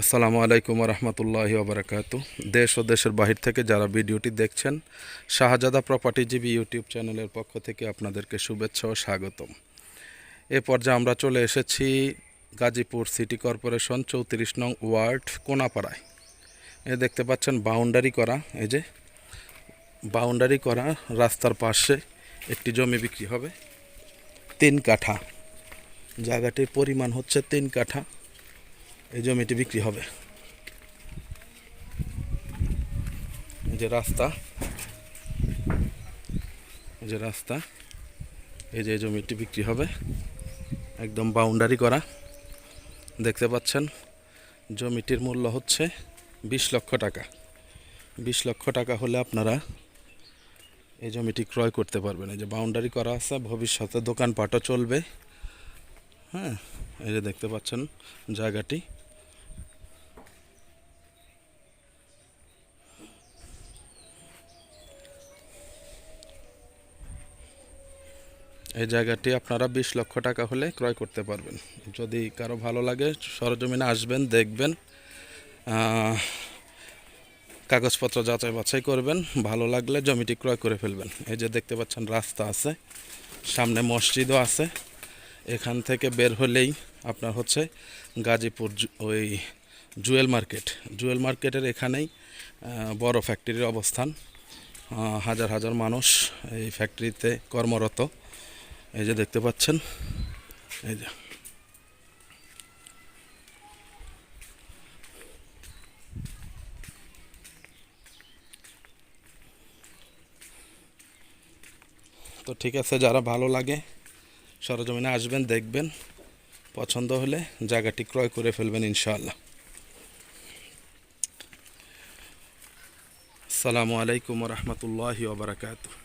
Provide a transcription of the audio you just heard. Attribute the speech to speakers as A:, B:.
A: আসসালামু আলাইকুম রহমতুল্লাহি ওবরাকাতু। দেশ ও দেশের বাহির থেকে যারা ভিডিওটি দেখছেন, শাহজাদা প্রপার্টিজীবী ইউটিউব চ্যানেলের পক্ষ থেকে আপনাদেরকে শুভেচ্ছা ও স্বাগতম। এ পর্যায়ে আমরা চলে এসেছি গাজীপুর সিটি কর্পোরেশন 34 নং ওয়ার্ড কোনাপাড়ায়। দেখতে পাচ্ছেন বাউন্ডারি করা, এই যে বাউন্ডারি করা রাস্তার পাশে একটি জমি বিক্রি হবে 3 কাঠা। জায়গাটির পরিমাণ হচ্ছে 3 কাঠা। এই জমিটি বিক্রি হবে। এই যে রাস্তা, এই যে রাস্তা, এই যে জমিটি বিক্রি হবে, একদম বাউন্ডারি করা। দেখতে পাচ্ছেন জমিটির মূল্য হচ্ছে 20 লক্ষ টাকা। 20 লক্ষ টাকা হলে আপনারা এই জমিটি ক্রয় করতে পারবেন। এই যে বাউন্ডারি করা আছে, ভবিষ্যতে দোকানপাটও চলবে। হ্যাঁ, এই যে দেখতে পাচ্ছেন জায়গাটি। এই জায়গাটি আপনারা 20 লক্ষ টাকা হলে ক্রয় করতে পারবেন। যদি কারো ভালো লাগে সরজমিনে আসবেন, দেখবেন, কাগজপত্র যাচাই বাছাই করবেন, ভালো লাগলে জমিটি ক্রয় করে ফেলবেন। এই যে দেখতে পাচ্ছেন রাস্তা আছে, সামনে মসজিদও আছে। এখান থেকে বের হলেই আপনার হচ্ছে গাজীপুর ওই জুয়েল মার্কেটের এখানেই বড় ফ্যাক্টরির অবস্থান। হাজার হাজার মানুষ এই ফ্যাক্টরিতে কর্মরত। এই যে দেখতে পাচ্ছেন, এই যে তো ঠিক আছে, যারা ভালো লাগে সরজমিনে আসবেন, দেখবেন, পছন্দ হলে জায়গাটি ক্রয় করে ফেলবেন ইনশাআল্লাহ। আসসালামু আলাইকুম রহমতুল্লাহি ওয়া বারাকাতুহু।